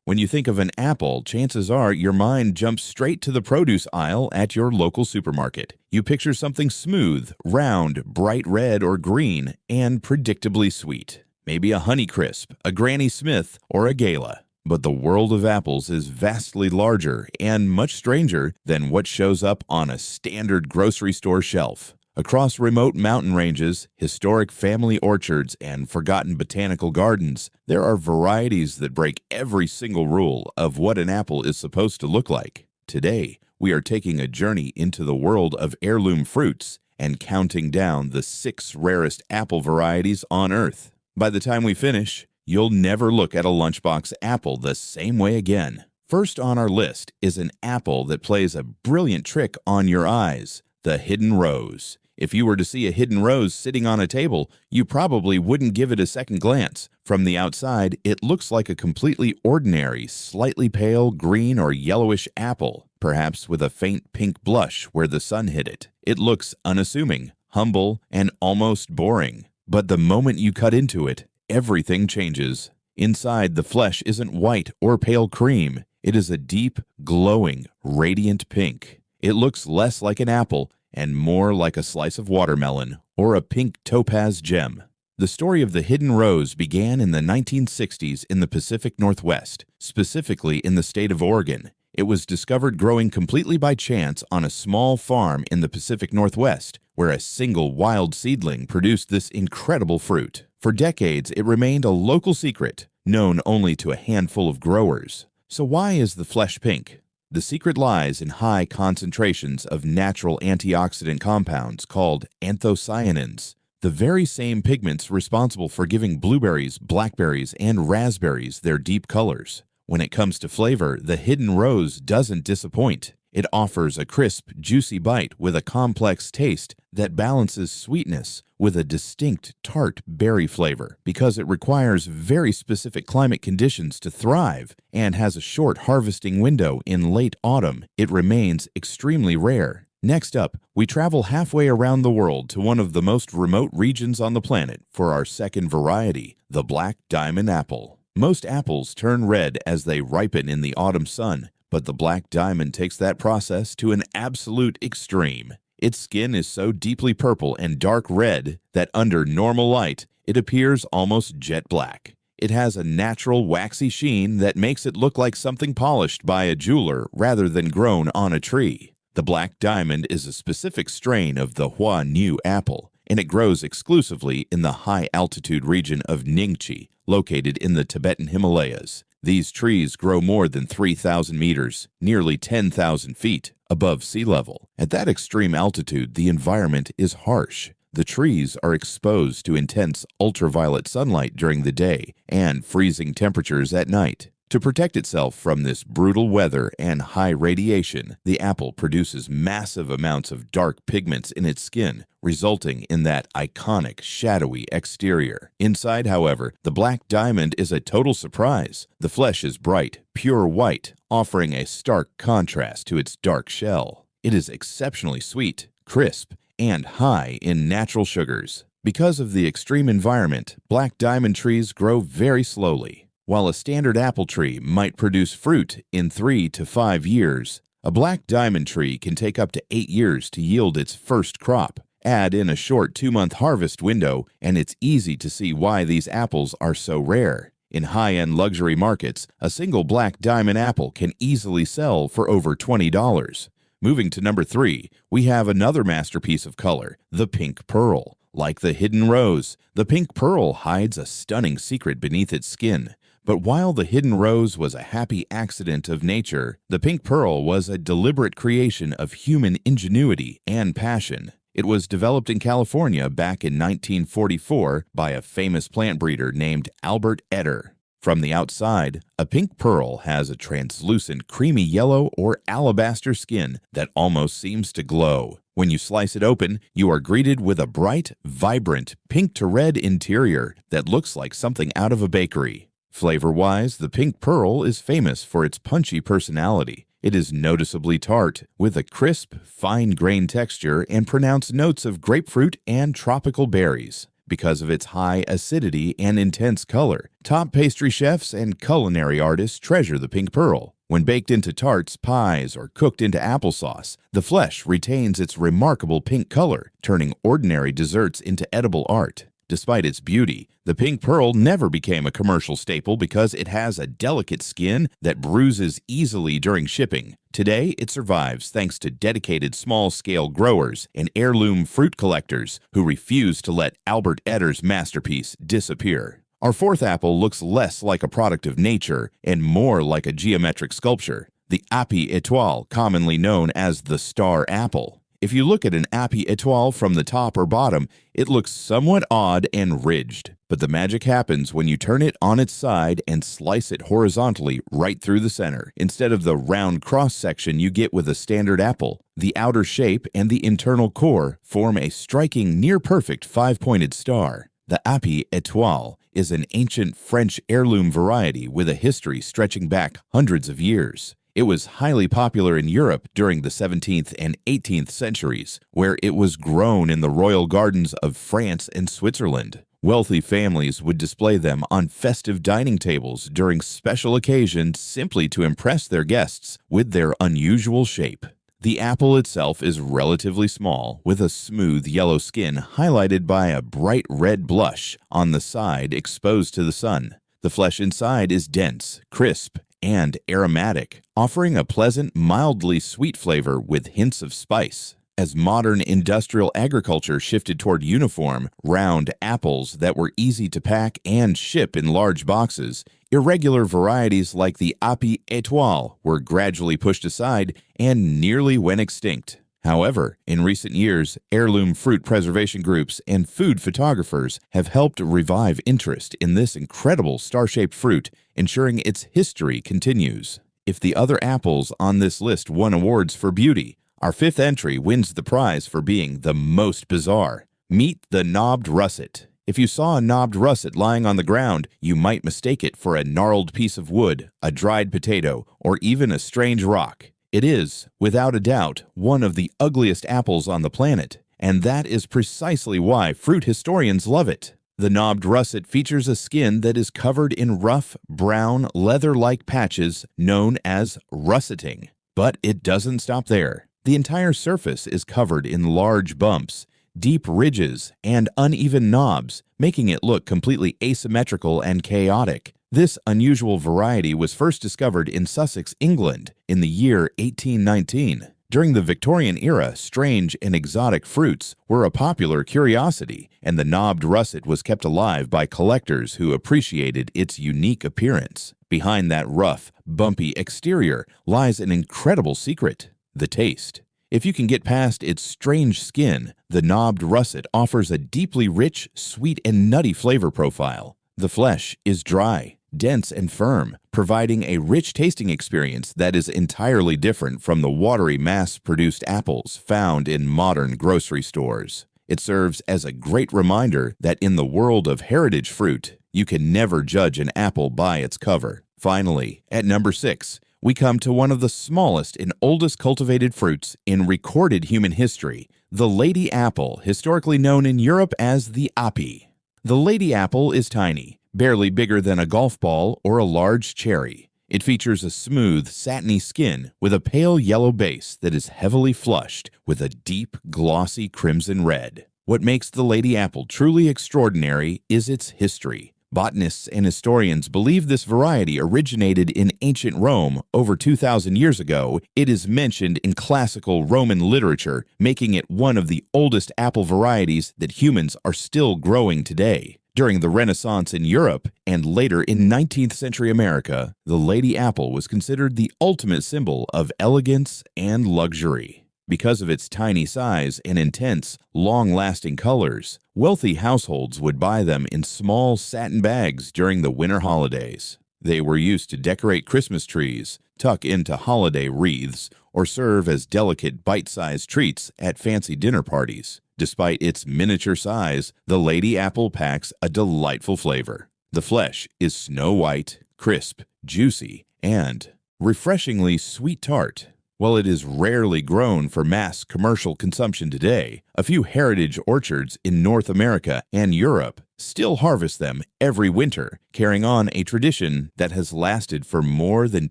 When you think of an apple, chances are your mind jumps straight to the produce aisle at your local supermarket. You picture something smooth, round, bright red or green, and predictably sweet. Maybe a Honeycrisp, a Granny Smith, or a Gala. But the world of apples is vastly larger and much stranger than what shows up on a standard grocery store shelf. Across remote mountain ranges, historic family orchards, and forgotten botanical gardens, there are varieties that break every single rule of what an apple is supposed to look like. Today, we are taking a journey into the world of heirloom fruits and counting down the 6 rarest apple varieties on Earth. By the time we finish, you'll never look at a lunchbox apple the same way again. First on our list is an apple that plays a brilliant trick on your eyes, the hidden rose. If you were to see a hidden rose sitting on a table, you probably wouldn't give it a second glance. From the outside, it looks like a completely ordinary, slightly pale green or yellowish apple, perhaps with a faint pink blush where the sun hit it. It looks unassuming, humble, and almost boring. But the moment you cut into it, everything changes. Inside, the flesh isn't white or pale cream. It is a deep, glowing, radiant pink. It looks less like an apple and more like a slice of watermelon or a pink topaz gem. The story of the hidden rose began in the 1960s in the Pacific Northwest, specifically in the state of Oregon. It was discovered growing completely by chance on a small farm in the Pacific Northwest, where a single wild seedling produced this incredible fruit. For decades, it remained a local secret, known only to a handful of growers. So why is the flesh pink? The secret lies in high concentrations of natural antioxidant compounds called anthocyanins, the very same pigments responsible for giving blueberries, blackberries, and raspberries their deep colors. When it comes to flavor, the hidden rose doesn't disappoint. It offers a crisp, juicy bite with a complex taste that balances sweetness with a distinct tart berry flavor because it requires very specific climate conditions to thrive and has a short harvesting window in late autumn. It remains extremely rare. Next up, we travel halfway around the world to one of the most remote regions on the planet for our second variety, the black diamond apple. Most apples turn red as they ripen in the autumn sun, but the black diamond takes that process to an absolute extreme. Its skin is so deeply purple and dark red that under normal light, it appears almost jet black. It has a natural waxy sheen that makes it look like something polished by a jeweler rather than grown on a tree. The black diamond is a specific strain of the Hua Nu apple, and it grows exclusively in the high-altitude region of Ningxi, located in the Tibetan Himalayas. These trees grow more than 3,000 meters, nearly 10,000 feet, above sea level. At that extreme altitude, the environment is harsh. The trees are exposed to intense ultraviolet sunlight during the day and freezing temperatures at night. To protect itself from this brutal weather and high radiation, the apple produces massive amounts of dark pigments in its skin, resulting in that iconic, shadowy exterior. Inside, however, the black diamond is a total surprise. The flesh is bright, pure white, offering a stark contrast to its dark shell. It is exceptionally sweet, crisp, and high in natural sugars. Because of the extreme environment, black diamond trees grow very slowly. While a standard apple tree might produce fruit in 3 to 5 years, a black diamond tree can take up to 8 years to yield its first crop. Add in a short 2-month harvest window, and it's easy to see why these apples are so rare. In high-end luxury markets, a single black diamond apple can easily sell for over $20. Moving to number 3, we have another masterpiece of color, the pink pearl. Like the hidden rose, the pink pearl hides a stunning secret beneath its skin. But while the hidden rose was a happy accident of nature, the pink pearl was a deliberate creation of human ingenuity and passion. It was developed in California back in 1944 by a famous plant breeder named Albert Eder. From the outside, a pink pearl has a translucent creamy yellow or alabaster skin that almost seems to glow. When you slice it open, you are greeted with a bright, vibrant, pink to red interior that looks like something out of a bakery. Flavor-wise, the pink pearl is famous for its punchy personality. It is noticeably tart, with a crisp, fine-grained texture and pronounced notes of grapefruit and tropical berries. because of its high acidity and intense color. Top pastry chefs and culinary artists treasure the pink pearl. When baked into tarts, pies, or cooked into applesauce, the flesh retains its remarkable pink color, turning ordinary desserts into edible art. Despite its beauty, the pink pearl never became a commercial staple because it has a delicate skin that bruises easily during shipping. Today, it survives thanks to dedicated small-scale growers and heirloom fruit collectors who refuse to let Albert Edder's masterpiece disappear. Our fourth apple looks less like a product of nature and more like a geometric sculpture, the Api étoile, commonly known as the star apple. If you look at an Api étoile from the top or bottom, it looks somewhat odd and ridged. But the magic happens when you turn it on its side and slice it horizontally right through the center, instead of the round cross-section you get with a standard apple. The outer shape and the internal core form a striking near-perfect five-pointed star. The Api étoile is an ancient French heirloom variety with a history stretching back hundreds of years. It was highly popular in Europe during the 17th and 18th centuries, where it was grown in the royal gardens of France and Switzerland. Wealthy families would display them on festive dining tables during special occasions simply to impress their guests with their unusual shape. The apple itself is relatively small, with a smooth yellow skin highlighted by a bright red blush on the side exposed to the sun. The flesh inside is dense, crisp, and aromatic, offering a pleasant, mildly sweet flavor with hints of spice. As modern industrial agriculture shifted toward uniform, round apples that were easy to pack and ship in large boxes, irregular varieties like the Api étoile were gradually pushed aside and nearly went extinct. However, in recent years, heirloom fruit preservation groups and food photographers have helped revive interest in this incredible star-shaped fruit, ensuring its history continues. If the other apples on this list won awards for beauty, our fifth entry wins the prize for being the most bizarre. Meet the Knobbed Russet. If you saw a knobbed russet lying on the ground, you might mistake it for a gnarled piece of wood, a dried potato, or even a strange rock. It is, without a doubt, one of the ugliest apples on the planet, and that is precisely why fruit historians love it. The knobbed russet features a skin that is covered in rough, brown, leather-like patches known as russeting. But it doesn't stop there. The entire surface is covered in large bumps, deep ridges, and uneven knobs, making it look completely asymmetrical and chaotic. This unusual variety was first discovered in Sussex, England, in the year 1819. During the Victorian era, strange and exotic fruits were a popular curiosity, and the knobbed russet was kept alive by collectors who appreciated its unique appearance. Behind that rough, bumpy exterior lies an incredible secret: the taste. If you can get past its strange skin, the knobbed russet offers a deeply rich, sweet, and nutty flavor profile. The flesh is dry, dense, and firm, providing a rich tasting experience that is entirely different from the watery mass-produced apples found in modern grocery stores. It serves as a great reminder that in the world of heritage fruit, you can never judge an apple by its cover. Finally, at number 6, we come to one of the smallest and oldest cultivated fruits in recorded human history, the lady apple, historically known in Europe as the Api. The lady apple is tiny, barely bigger than a golf ball or a large cherry. It features a smooth, satiny skin with a pale yellow base that is heavily flushed with a deep, glossy crimson red. What makes the lady apple truly extraordinary is its history. Botanists and historians believe this variety originated in ancient Rome over 2,000 years ago. It is mentioned in classical Roman literature, making it one of the oldest apple varieties that humans are still growing today. During the Renaissance in Europe and later in 19th century America, the lady apple was considered the ultimate symbol of elegance and luxury. Because of its tiny size and intense, long-lasting colors, wealthy households would buy them in small satin bags during the winter holidays. They were used to decorate Christmas trees, tuck into holiday wreaths, or serve as delicate bite-sized treats at fancy dinner parties. Despite its miniature size, the lady apple packs a delightful flavor. The flesh is snow white, crisp, juicy, and refreshingly sweet tart. While it is rarely grown for mass commercial consumption today, a few heritage orchards in North America and Europe still harvest them every winter, carrying on a tradition that has lasted for more than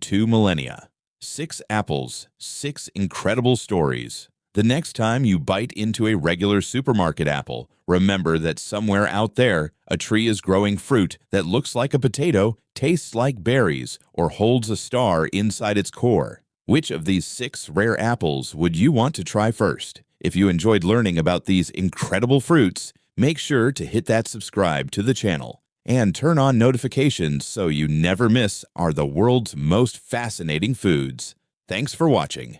2 millennia. 6 apples, 6 incredible stories. The next time you bite into a regular supermarket apple, remember that somewhere out there, a tree is growing fruit that looks like a potato, tastes like berries, or holds a star inside its core. Which of these 6 rare apples would you want to try first? If you enjoyed learning about these incredible fruits, make sure to hit that subscribe to the channel and turn on notifications so you never miss the world's most fascinating foods. Thanks for watching.